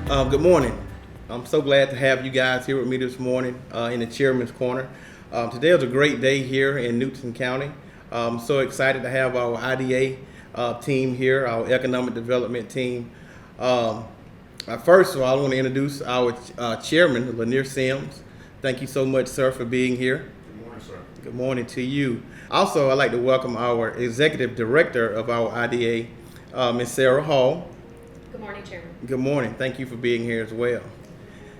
Good morning. I'm so glad to have you guys here with me this morning in the Chairman's Corner. Today is a great day here in Newton County. I'm so excited to have our IDA team here, our Economic Development team. First of all, I want to introduce our Chairman, Lanier Sims. Thank you so much, sir, for being here. Good morning, sir. Good morning to you. Also, I'd like to welcome our Executive Director of our IDA, Ms. Sarah Hall. Good morning, Chairman. Good morning. Thank you for being here as well.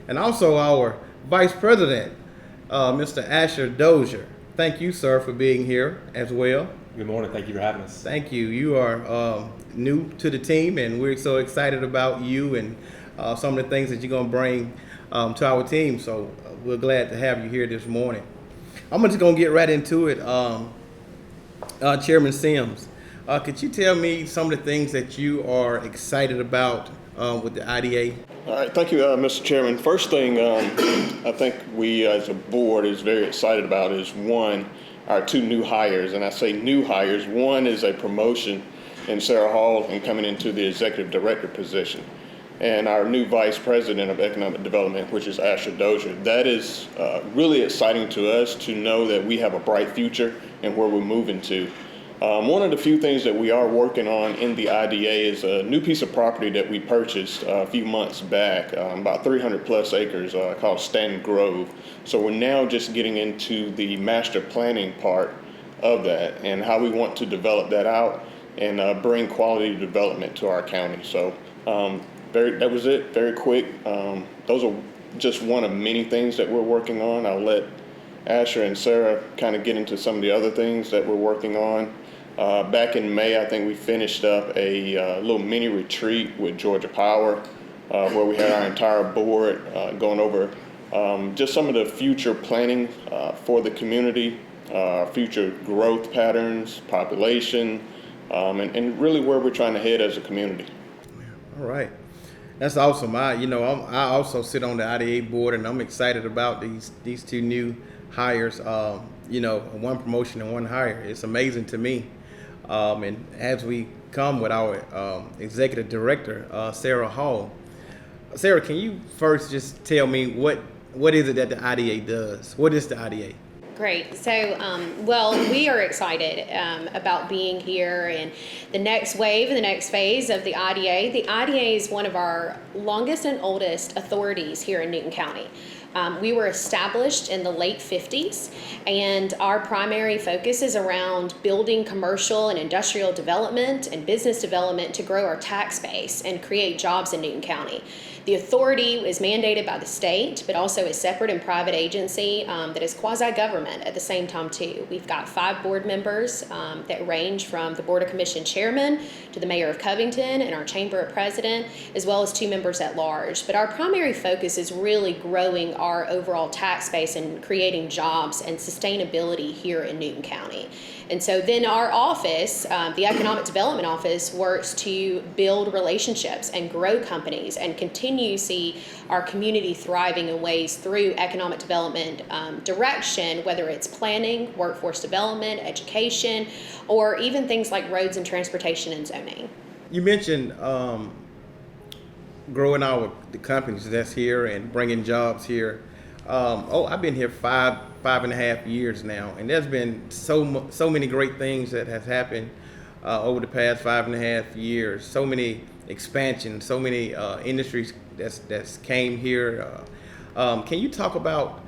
And also our Vice President, Mr. Asher Dozier. Thank you, sir, for being here as well. Good morning. Thank you for having us. Thank you. You are new to the team, and we're so excited about you and some of the things that you're going to bring to our team. So we're glad to have you here this morning. I'm just going to get right into it. Chairman Sims, could you tell me some of the things that you are excited about with the IDA? All right, thank you, Mr. Chairman. First thing I think we as a board is very excited about is one, our two new hires. And I say new hires. One is a promotion in Sarah Hall and coming into the executive director position. And our new vice president of economic development, which is Asher Dozier. That is really exciting to us to know that we have a bright future and where we're moving to. One of the few things that we are working on in the IDA is a new piece of property that we purchased a few months back, about 300 plus acres, called Stanton Grove. So we're now just getting into the master planning part of that and how we want to develop that out and bring quality development to our county. So that was it, very quick. Those are just one of many things that we're working on. I'll let Asher and Sarah kind of get into some of the other things that we're working on. Back in May, I think we finished up a little mini retreat with Georgia Power, where we had our entire board going over just some of the future planning for the community, future growth patterns, population, and really where we're trying to head as a community. All right. That's awesome. I also sit on the IDA board, and I'm excited about these two new hires. One promotion and one hire. It's amazing to me. And as we come with our executive director, Sarah Hall. Sarah, can you first just tell me what is it that the IDA does? What is the IDA? Great. So, we are excited about being here and the next wave and the next phase of the IDA. The IDA is one of our longest and oldest authorities here in Newton County. We were established in the late 50s, and our primary focus is around building commercial and industrial development and business development to grow our tax base and create jobs in Newton County. The authority is mandated by the state, but also a separate and private agency that is quasi-government at the same time too. We've got 5 board members that range from the Board of Commission chairman to the mayor of Covington and our chamber of president, as well as 2 members at large. But our primary focus is really growing our overall tax base and creating jobs and sustainability here in Newton County. And so then our office, the Economic Development Office, works to build relationships and grow companies and continue to see our community thriving in ways through economic development direction, whether it's planning, workforce development, education, or even things like roads and transportation and zoning. You mentioned growing the companies that's here and bringing jobs here. I've been here five and a half years now, and there's been so many great things that has happened over the past 5.5 years. So many expansions, so many industries that's came here. Can you talk about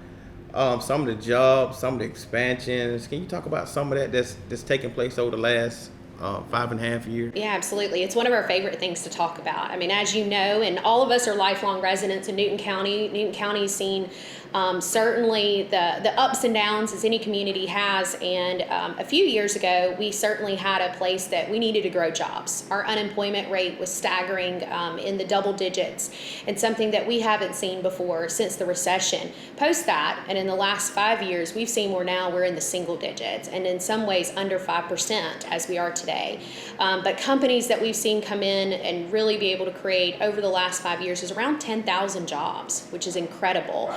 some of the jobs, some of the expansions? Can you talk about some of that that's taken place over the last 5.5 years? Yeah, absolutely. It's one of our favorite things to talk about. I mean, as you know, and all of us are lifelong residents in Newton County. Newton County's seen certainly the ups and downs as any community has. And a few years ago, we certainly had a place that we needed to grow jobs. Our unemployment rate was staggering in the double digits, and something that we haven't seen before since the recession. Post that, and in the last 5 years, we've seen we're in the single digits, and in some ways under 5% as we are today. But companies that we've seen come in and really be able to create over the last 5 years is around 10,000 jobs, which is incredible.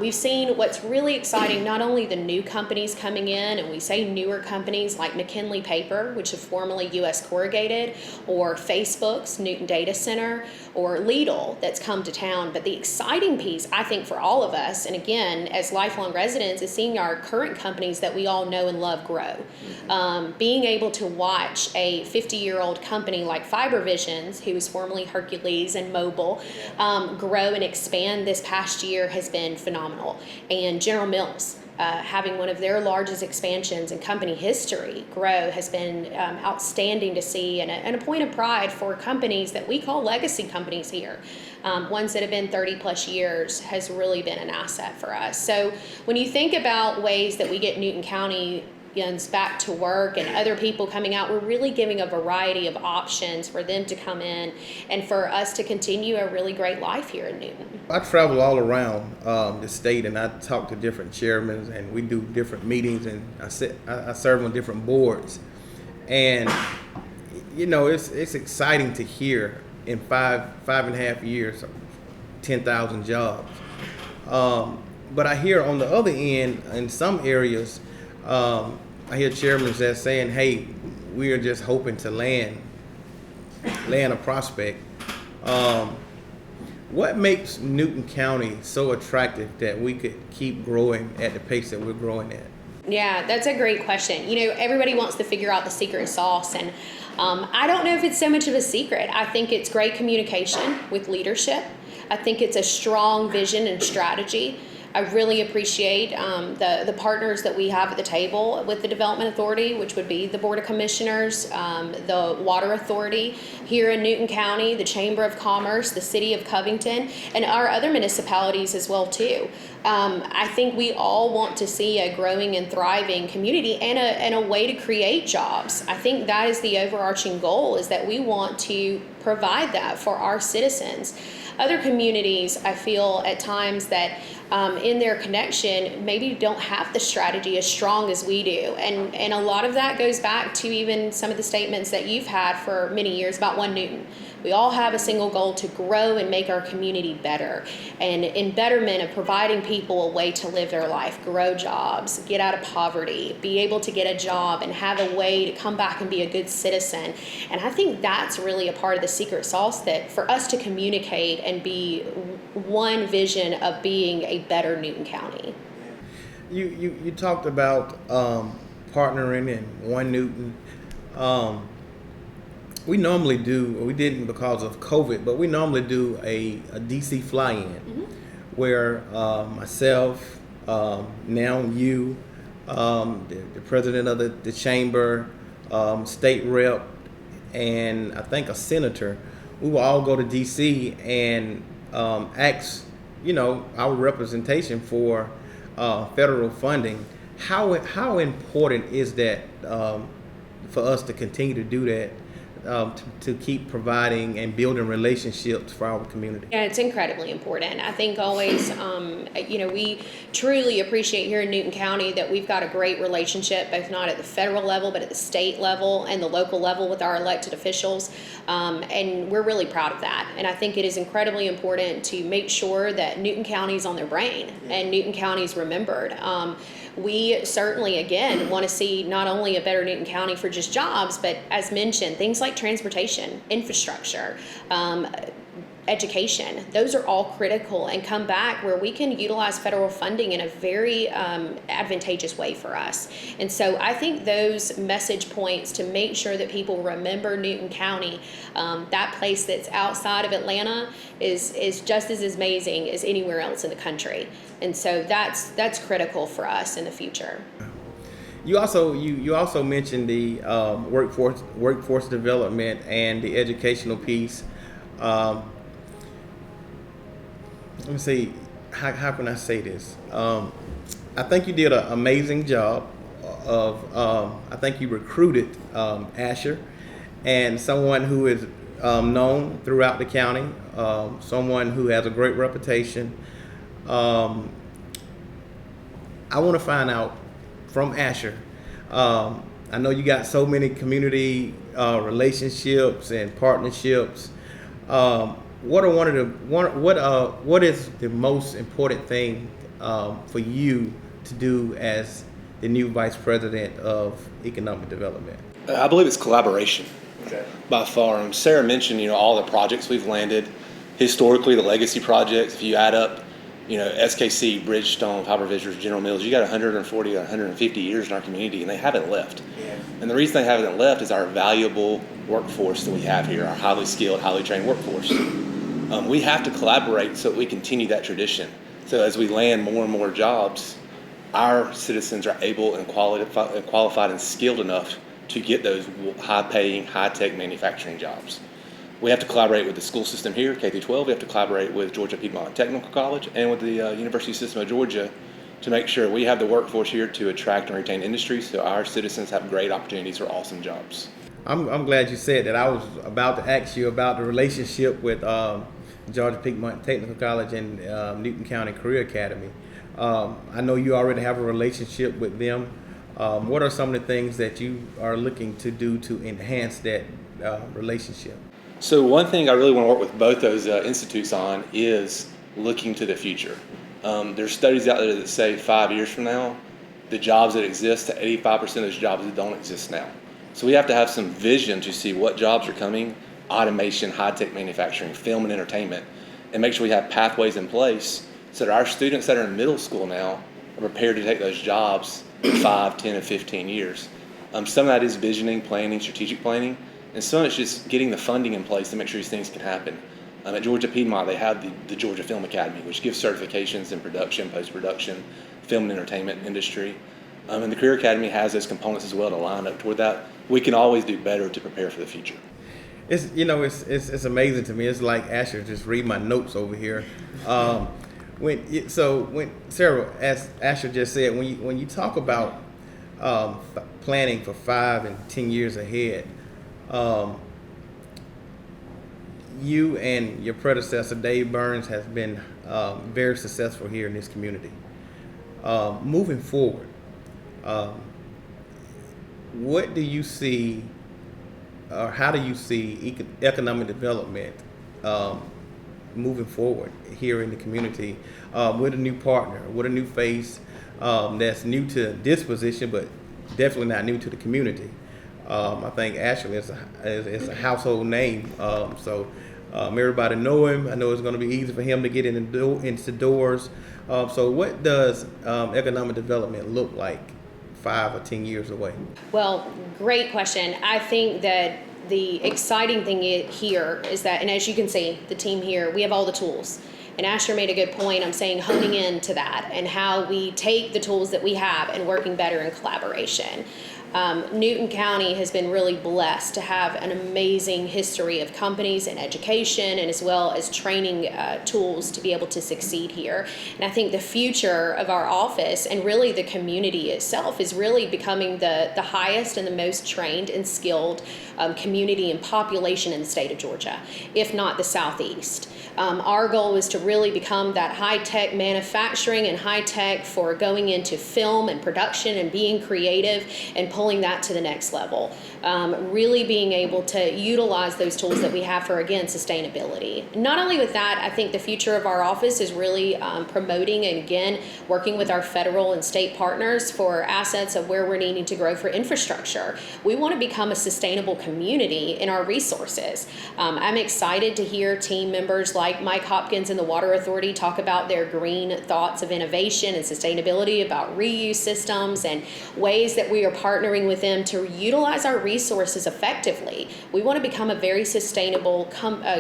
We've seen what's really exciting, not only the new companies coming in, and we say newer companies like McKinley Paper, which is formerly U.S. Corrugated, or Facebook's Newton Data Center, or Lidl that's come to town. But the exciting piece, I think, for all of us, and again, as lifelong residents, is seeing our current companies that we all know and love grow. Being able to watch a 50-year-old company like Fiber Visions, who was formerly Hercules and Mobile, grow and expand this past year has been phenomenal. And General Mills, having one of their largest expansions in company history grow has been outstanding to see, and a point of pride for companies that we call legacy companies here. Ones that have been 30 plus years has really been an asset for us. So when you think about ways that we get Newton County back to work and other people coming out, we're really giving a variety of options for them to come in and for us to continue a really great life here in Newton. I travel all around the state, and I talk to different chairmen, and we do different meetings, and I serve on different boards. And it's exciting to hear in five and a half years, 10,000 jobs. But I hear on the other end, in some areas, I hear chairmen that saying, "Hey, we are just hoping to land a prospect." What makes Newton County so attractive that we could keep growing at the pace that we're growing at? Yeah, that's a great question. Everybody wants to figure out the secret sauce, and I don't know if it's so much of a secret. I think it's great communication with leadership. I think it's a strong vision and strategy. I really appreciate the partners that we have at the table with the Development Authority, which would be the Board of Commissioners, the Water Authority here in Newton County, the Chamber of Commerce, the City of Covington, and our other municipalities as well too. I think we all want to see a growing and thriving community and a way to create jobs. I think that is the overarching goal, is that we want to provide that for our citizens. Other communities, I feel at times that in their connection maybe don't have the strategy as strong as we do. And a lot of that goes back to even some of the statements that you've had for many years about One Newton. We all have a single goal to grow and make our community better. And in betterment of providing people a way to live their life, grow jobs, get out of poverty, be able to get a job and have a way to come back and be a good citizen. And I think that's really a part of the secret sauce, that for us to communicate and be one vision of being a better Newton County. You talked about partnering in One Newton. We didn't because of COVID, but we normally do a DC fly-in, where myself, now you, the president of the chamber, state rep, and I think a senator, we will all go to DC and ask, our representation for federal funding. How important is that for us to continue to do that? To keep providing and building relationships for our community. Yeah, it's incredibly important. I think always, we truly appreciate here in Newton County that we've got a great relationship, both not at the federal level, but at the state level and the local level with our elected officials. And we're really proud of that. And I think it is incredibly important to make sure that Newton County's on their brain and Newton County's remembered. We certainly, again, want to see not only a better Newton County for just jobs, but as mentioned, things like transportation, infrastructure, education. Those are all critical and come back where we can utilize federal funding in a very advantageous way for us. And so I think those message points to make sure that people remember Newton County, that place that's outside of Atlanta, is just as amazing as anywhere else in the country. And so that's critical for us in the future. You also mentioned the workforce development and the educational piece. Let me see, how can I say this? I think you did an amazing job I think you recruited Asher, and someone who is known throughout the county, someone who has a great reputation. I want to find out from Asher. I know you got so many community relationships and partnerships. What is the most important thing for you to do as the new vice president of economic development? I believe it's collaboration. Okay. By far. Sarah mentioned, all the projects we've landed. Historically, the legacy projects, if you add up, SKC, Bridgestone, Fiber Visuals, General Mills, you got 140 or 150 years in our community, and they haven't left. Yeah. And the reason they haven't left is our valuable workforce that we have here, our highly skilled, highly trained workforce. We have to collaborate so that we continue that tradition. So as we land more and more jobs, our citizens are able and qualified and skilled enough to get those high-paying, high-tech manufacturing jobs. We have to collaborate with the school system here, K through 12. We have to collaborate with Georgia Piedmont Technical College and with the University System of Georgia to make sure we have the workforce here to attract and retain industry so our citizens have great opportunities for awesome jobs. I'm glad you said that. I was about to ask you about the relationship with Georgia Piedmont Technical College and Newton County Career Academy. I know you already have a relationship with them. What are some of the things that you are looking to do to enhance that relationship? So one thing I really want to work with both those institutes on is looking to the future. There's studies out there that say 5 years from now, the jobs that exist to 85% of those jobs that don't exist now. So we have to have some vision to see what jobs are coming, automation, high-tech manufacturing, film and entertainment, and make sure we have pathways in place so that our students that are in middle school now are prepared to take those jobs in 5, 10, and 15 years. Some of that is visioning, planning, strategic planning, and some of it's just getting the funding in place to make sure these things can happen. At Georgia Piedmont, they have the Georgia Film Academy, which gives certifications in production, post-production, film and entertainment industry. And the Career Academy has those components as well to line up toward that. We can always do better to prepare for the future. It's amazing to me. It's like Asher just read my notes over here. When Sarah, as Asher just said, when you talk about planning for 5 and 10 years ahead, you and your predecessor Dave Burns has been very successful here in this community. Moving forward, what do you see, or how do you see economic development moving forward here in the community with a new partner, with a new face that's new to this position, but definitely not new to the community? I think Ashley is a household name, so everybody know him. I know it's going to be easy for him to get into doors. So what does economic development look like 5 or 10 years away? Well, great question. I think that the exciting thing here is that, and as you can see, the team here, we have all the tools. And Asher made a good point. I'm saying honing in to that and how we take the tools that we have and working better in collaboration. Newton County has been really blessed to have an amazing history of companies and education, and as well as training tools to be able to succeed here. And I think the future of our office and really the community itself is really becoming the highest and the most trained and skilled community and population in the state of Georgia, if not the Southeast. Our goal is to really become that high-tech manufacturing and high-tech for going into film and production and being creative and pulling that to the next level. Really being able to utilize those tools that we have for, again, sustainability. Not only with that, I think the future of our office is really promoting and, again, working with our federal and state partners for assets of where we're needing to grow for infrastructure. We want to become a sustainable community in our resources. I'm excited to hear team members like Mike Hopkins and the Water Authority talk about their green thoughts of innovation and sustainability, about reuse systems and ways that we are partnering with them to utilize our resources effectively. We want to become a very sustainable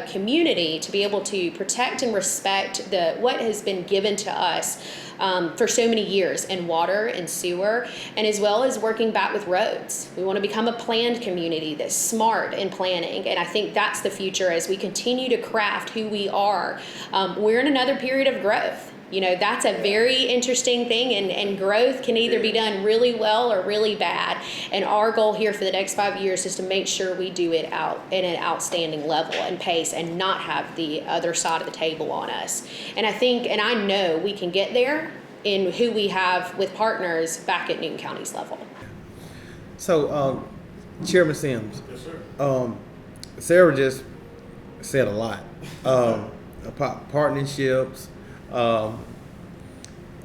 community to be able to protect and respect what has been given to us for so many years in water and sewer, and as well as working back with roads. We want to become a planned community that's smart in planning, and I think that's the future as we continue to craft who we are. We're in another period of growth. That's a very interesting thing, and growth can either be done really well or really bad. And our goal here for the next 5 years is to make sure we do it out at an outstanding level and pace and not have the other side of the table on us. And I think, and I know we can get there in who we have with partners back at Newton County's level. So, Chairman Sims. Yes, sir. Sarah just said a lot. Partnerships,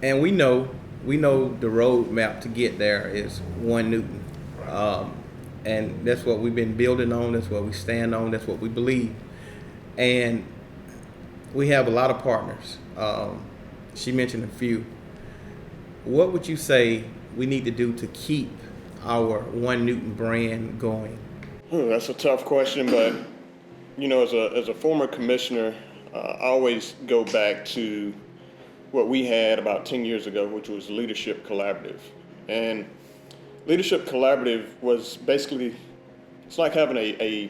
and we know the roadmap to get there is 1 Newton, and that's what we've been building on. That's what we stand on. That's what we believe, and we have a lot of partners. She mentioned a few. What would you say we need to do to keep our 1 Newton brand going? That's a tough question, but as a former commissioner, I always go back to what we had about 10 years ago, which was Leadership Collaborative. And Leadership Collaborative was basically, it's like having a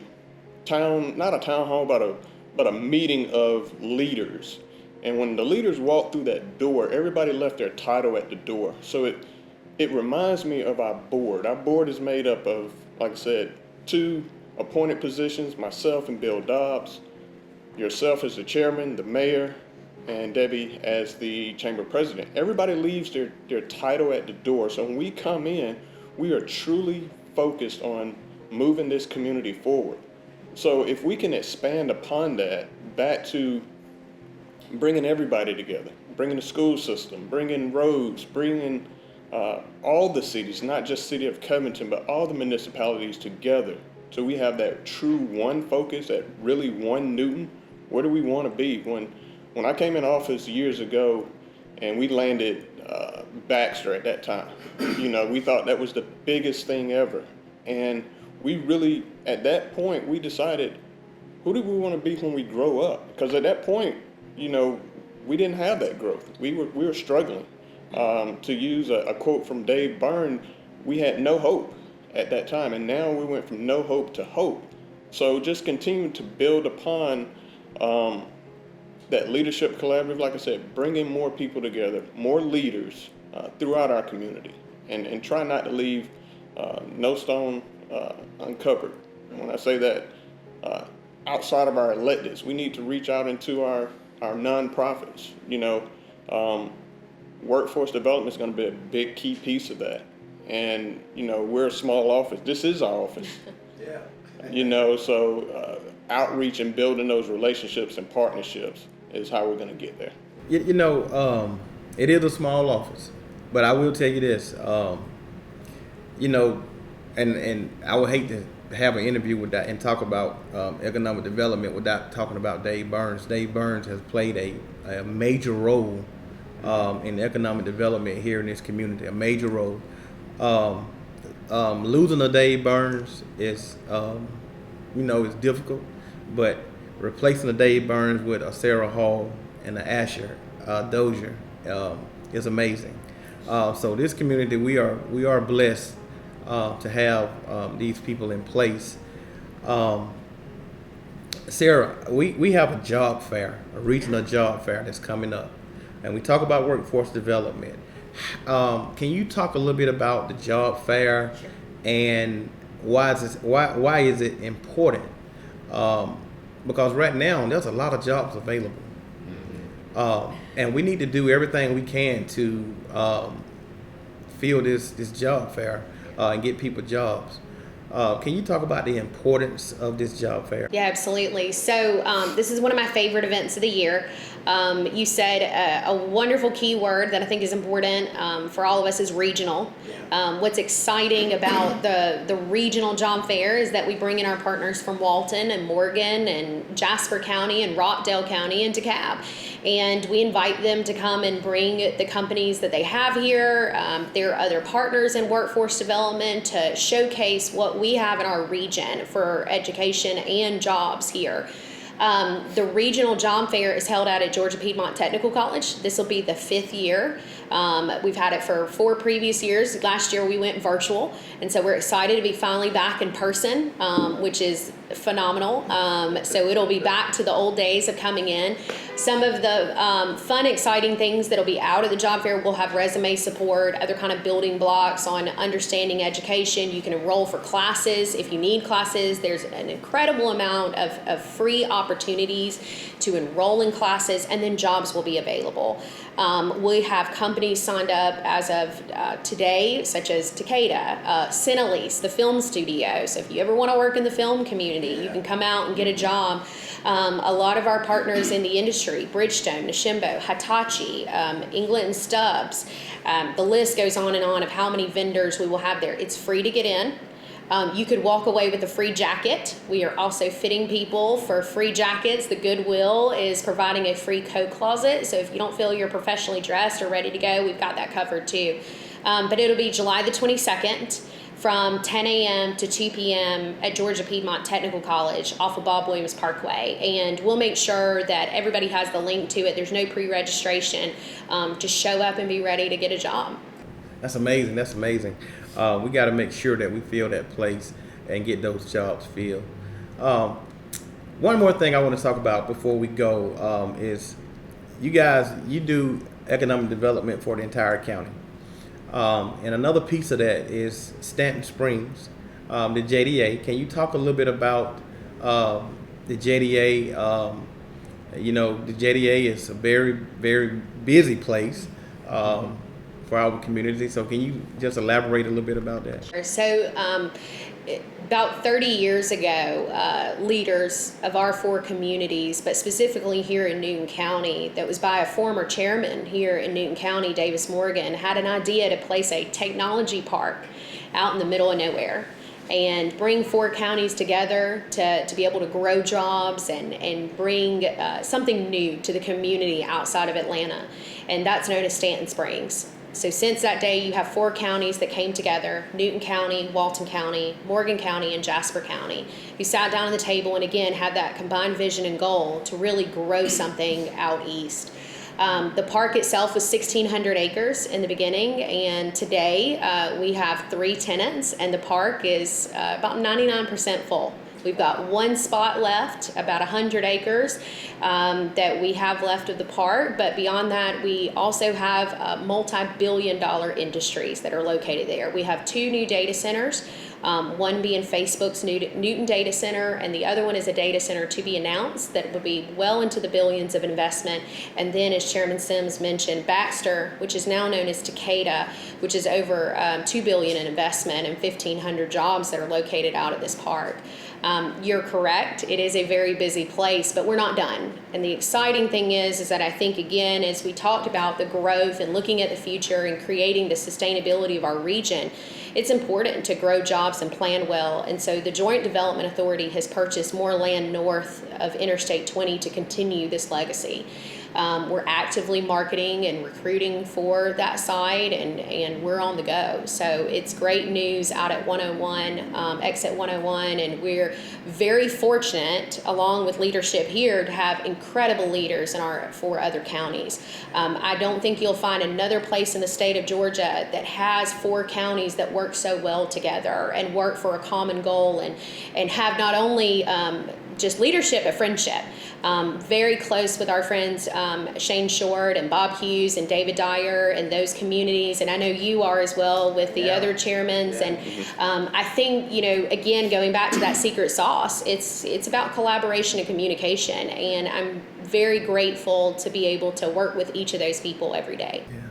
town, not a town hall, but a meeting of leaders. And when the leaders walked through that door, everybody left their title at the door. So it reminds me of our board. Our board is made up of, like I said, 2 appointed positions, myself and Bill Dobbs, yourself as the chairman, the mayor, and Debbie as the chamber president. Everybody leaves their title at the door. So when we come in, we are truly focused on moving this community forward. So if we can expand upon that back to bringing everybody together, bringing the school system, bringing roads, bringing all the cities, not just City of Covington, but all the municipalities together. So we have that true one focus, that really 1 Newton. Where do we want to be? When I came in office years ago and we landed Baxter at that time, we thought that was the biggest thing ever. And we really, at that point, we decided, who do we want to be when we grow up? Because at that point, we didn't have that growth. We were struggling. To use a quote from Dave Byrne, we had no hope at that time. And now we went from no hope to hope. So just continue to build upon that leadership collaborative, like I said, bringing more people together, more leaders throughout our community, and try not to leave no stone uncovered. When I say that, outside of our electeds, we need to reach out into our nonprofits. Workforce development is going to be a big key piece of that. And, we're a small office. This is our office. Yeah. So outreach and building those relationships and partnerships is how we're going to get there. It is a small office, but I will tell you this, and I would hate to have an interview with that and talk about economic development without talking about Dave Burns. Dave Burns has played a major role in economic development here in this community, a major role. Losing a Dave Burns is, is difficult, but replacing a Dave Burns with a Sarah Hall and an Asher Dozier is amazing. So this community, we are blessed to have these people in place. Sarah, we have a job fair, a regional job fair that's coming up, and we talk about workforce development. Can you talk a little bit about the job fair? Sure. And why is it important? Because right now there's a lot of jobs available, and we need to do everything we can to fill this job fair and get people jobs. Can you talk about the importance of this job fair? Yeah, absolutely. So this is one of my favorite events of the year. You said a wonderful key word that I think is important for all of us is regional. What's exciting about the regional job fair is that we bring in our partners from Walton and Morgan and Jasper County and Rockdale County and DeKalb. And we invite them to come and bring the companies that they have here, their other partners in workforce development, to showcase what we have in our region for education and jobs here. The regional job fair is held out at Georgia Piedmont Technical College. This will be the 5th year. We've had it for 4 previous years. Last year we went virtual, and so we're excited to be finally back in person, which is phenomenal. So it'll be back to the old days of coming in. Some of the fun, exciting things that'll be out of the job fair will have resume support, other kind of building blocks on understanding education. You can enroll for classes if you need classes. There's an incredible amount of free opportunities to enroll in classes, and then jobs will be available. We have companies signed up as of today, such as Takeda, Cinelease, the film studio. So if you ever want to work in the film community, you can come out and get a job. A lot of our partners in the industry, Bridgestone, Nishimbo, Hitachi, England Stubbs, the list goes on and on of how many vendors we will have there. It's free to get in. You could walk away with a free jacket. We are also fitting people for free jackets. The Goodwill is providing a free coat closet. So if you don't feel you're professionally dressed or ready to go, we've got that covered too. But it'll be July the 22nd from 10 a.m. to 2 p.m. at Georgia Piedmont Technical College off of Bob Williams Parkway. And we'll make sure that everybody has the link to it. There's no pre-registration. Just show up and be ready to get a job. That's amazing. That's amazing. We got to make sure that we fill that place and get those jobs filled. One more thing I want to talk about before we go is you guys, you do economic development for the entire county. And another piece of that is Stanton Springs, the JDA. Can you talk a little bit about the JDA? The JDA is a very, very busy place for our community. So can you just elaborate a little bit about that? So about 30 years ago, leaders of our 4 communities, but specifically here in Newton County, that was by a former chairman here in Newton County, Davis Morgan, had an idea to place a technology park out in the middle of nowhere and bring 4 counties together to be able to grow jobs and bring something new to the community outside of Atlanta. And that's known as Stanton Springs. So since that day, you have 4 counties that came together, Newton County, Walton County, Morgan County, and Jasper County, who sat down at the table and again had that combined vision and goal to really grow something out east. The park itself was 1,600 acres in the beginning, and today we have 3 tenants, and the park is about 99% full. We've got 1 spot left, about 100 acres that we have left of the park. But beyond that, we also have multi-billion-dollar industries that are located there. We have 2 new data centers, one being Facebook's Newton data center, and the other one is a data center to be announced that would be well into the billions of investment. And then, as Chairman Sims mentioned, Baxter, which is now known as Takeda, which is over $2 billion in investment and 1,500 jobs that are located out at this park. You're correct. It is a very busy place, but we're not done. And the exciting thing is that I think, again, as we talked about the growth and looking at the future and creating the sustainability of our region, it's important to grow jobs and plan well. And so the Joint Development Authority has purchased more land north of Interstate 20 to continue this legacy. We're actively marketing and recruiting for that side, and we're on the go. So it's great news out at 101, exit 101, and we're very fortunate, along with leadership here, to have incredible leaders in our 4 other counties. I don't think you'll find another place in the state of Georgia that has 4 counties that work so well together and work for a common goal and have not only just leadership, but friendship. Very close with our friends Shane Short and Bob Hughes and David Dyer and those communities, and I know you are as well with the other chairmans. And I think, again, going back to that secret sauce, it's about collaboration and communication, and I'm very grateful to be able to work with each of those people every day. Yeah.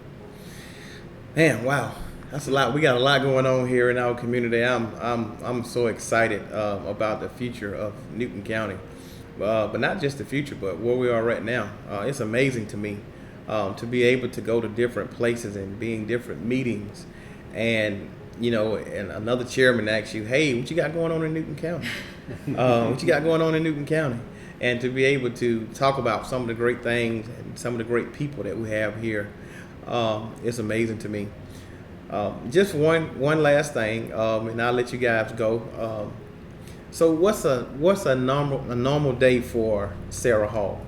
Man, wow. That's a lot. We got a lot going on here in our community. I'm so excited about the future of Newton County, but not just the future, but where we are right now. It's amazing to me to be able to go to different places and be in different meetings, and and another chairman asks you, "Hey, what you got going on in Newton County? What you got going on in Newton County?" And to be able to talk about some of the great things and some of the great people that we have here, it's amazing to me. Just one last thing, and I'll let you guys go. So what's a normal day for Sarah Hall?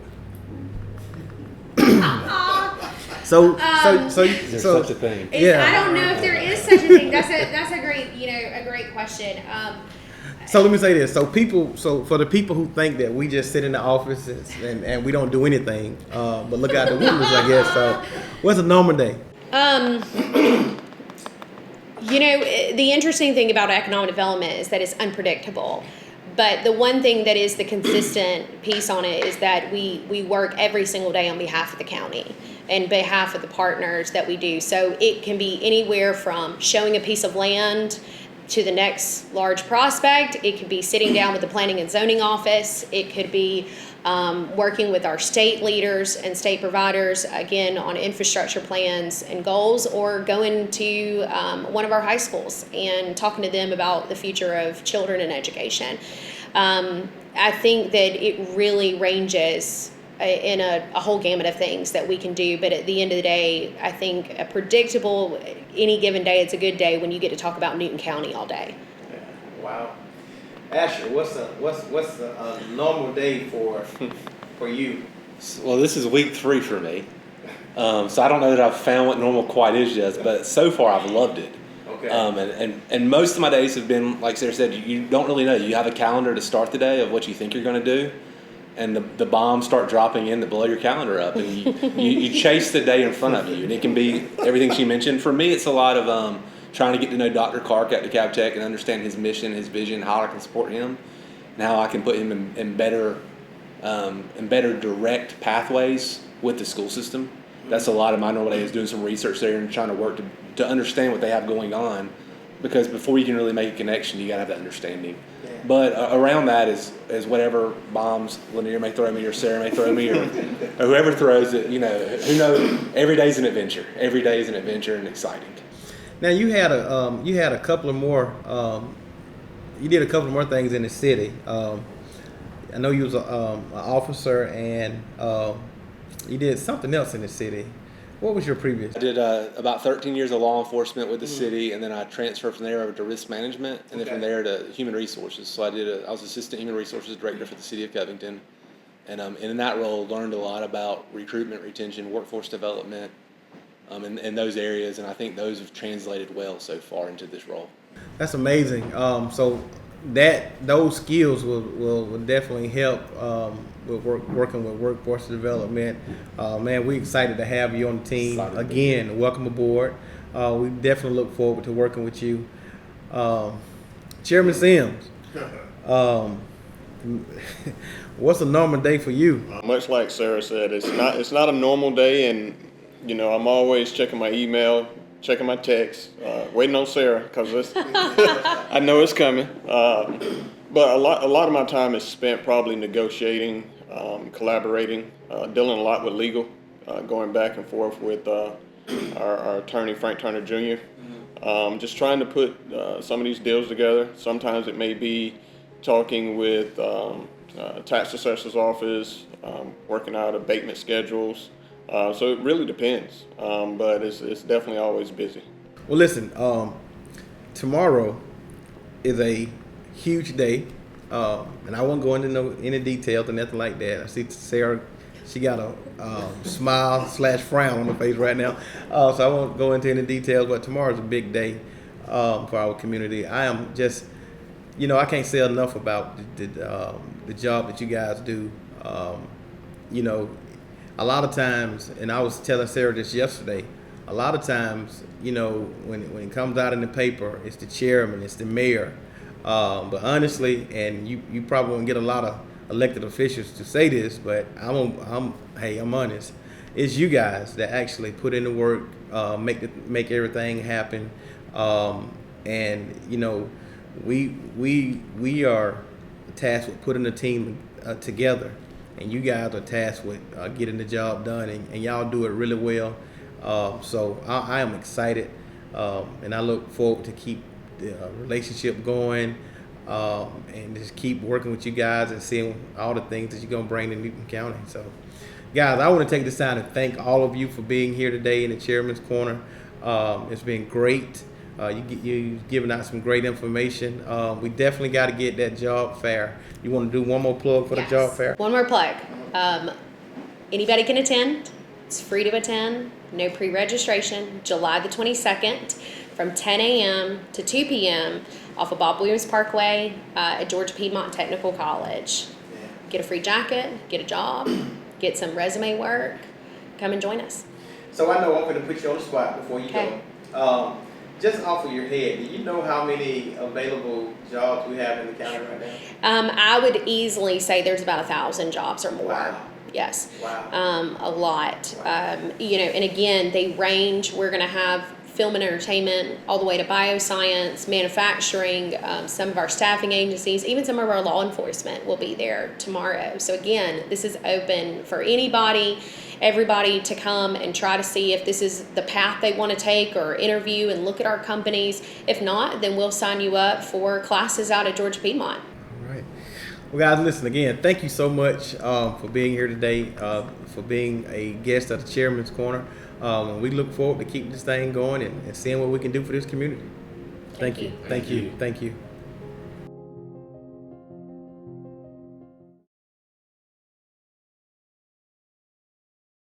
So There's such a thing. I don't know if there is such a thing. That's a great question. So let me say this. So for the people who think that we just sit in the offices and we don't do anything, but look out the windows, I guess. So what's a normal day? The interesting thing about economic development is that it's unpredictable. But the one thing that is the consistent piece on it is that we work every single day on behalf of the county. in behalf of the partners that we do. So it can be anywhere from showing a piece of land to the next large prospect. It could be sitting down with the planning and zoning office. It could be working with our state leaders and state providers, again, on infrastructure plans and goals, or going to one of our high schools and talking to them about the future of children and education. I think that it really ranges in a whole gamut of things that we can do, but at the end of the day, I think a predictable, any given day, it's a good day when you get to talk about Newton County all day. Yeah. Wow. Asher, what's the normal day for you? Well, this is week 3 for me. So I don't know that I've found what normal quite is yet, but so far I've loved it. Okay. And most of my days have been, like Sarah said, you don't really know. You have a calendar to start the day of what you think you're going to do, and the bombs start dropping in that blow your calendar up, and you chase the day in front of you. And it can be everything she mentioned. For me, it's a lot of trying to get to know Dr. Clark at DeKalb Tech and understand his mission, his vision, how I can support him, and how I can put him in better direct pathways with the school system. That's a lot of my normal day, is doing some research there and trying to work to understand what they have going on, because before you can really make a connection, you got to have that understanding. Yeah. But around that is whatever bombs Lanier may throw me, or Sarah may throw me, or whoever throws it. Who knows? Every day's an adventure. Every day is an adventure and exciting. Now you had a couple of more. You did a couple more things in the city. I know you was an officer, and you did something else in the city. What was your previous? I did about 13 years of law enforcement with the city, and then I transferred from there over to risk management, and then from there to human resources. So I was assistant human resources director for the city of Covington, and in that role learned a lot about recruitment, retention, workforce development, in those areas, and I think those have translated well so far into this role. That's amazing. So those skills will definitely help with working with workforce development. Man, we're excited to have you on the team again. Welcome aboard. We definitely look forward to working with you, Chairman Sims. What's a normal day for you? Much like Sarah said, it's not a normal day, and I'm always checking my email, checking my texts, waiting on Sarah, because I know it's coming. But a lot of my time is spent probably negotiating, collaborating, dealing a lot with legal, going back and forth with our attorney, Frank Turner Jr. Just trying to put some of these deals together. Sometimes it may be talking with tax assessor's office, working out abatement schedules. So it really depends, but it's definitely always busy. Well, listen, tomorrow is a huge day, and I won't go into any details or nothing like that. I see Sarah, she got a smile/frown on her face right now, so I won't go into any details, but tomorrow's a big day for our community. I am just, I can't say enough about the job that you guys do. A lot of times, and I was telling Sarah this yesterday, a lot of times, when it comes out in the paper, it's the chairman, it's the mayor. But honestly, and you probably won't get a lot of elected officials to say this, but I'm honest. It's you guys that actually put in the work, make everything happen. And we are tasked with putting the team together. And you guys are tasked with getting the job done, and y'all do it really well. So I am excited, and I look forward to keep the relationship going, and just keep working with you guys and seeing all the things that you're going to bring to Newton County. So, guys, I want to take this time to thank all of you for being here today in the Chairman's Corner. It's been great. You've given out some great information. We definitely got to get that job fair. You want to do one more plug for the job fair? One more plug. Anybody can attend. It's free to attend. No pre-registration. July the 22nd from 10 a.m. to 2 p.m. off of Bob Williams Parkway at Georgia Piedmont Technical College. Get a free jacket, get a job, get some resume work. Come and join us. So I know I'm going to put you on the spot before you go. Just off of your head, do you know how many available jobs we have in the county right now? I would easily say there's about 1,000 jobs or more. Wow. Yes. Wow. A lot. You know, and again, they range. We're going to have film and entertainment all the way to bioscience, manufacturing, some of our staffing agencies, even some of our law enforcement will be there tomorrow. So again, this is open for anybody, everybody to come and try to see if this is the path they want to take, or interview and look at our companies. If not, then we'll sign you up for classes out at Georgia Piedmont. All right. Well, guys, listen again. Thank you so much for being here today, for being a guest at the Chairman's Corner. We look forward to keeping this thing going and seeing what we can do for this community. Thank you. Thank you. Thank you.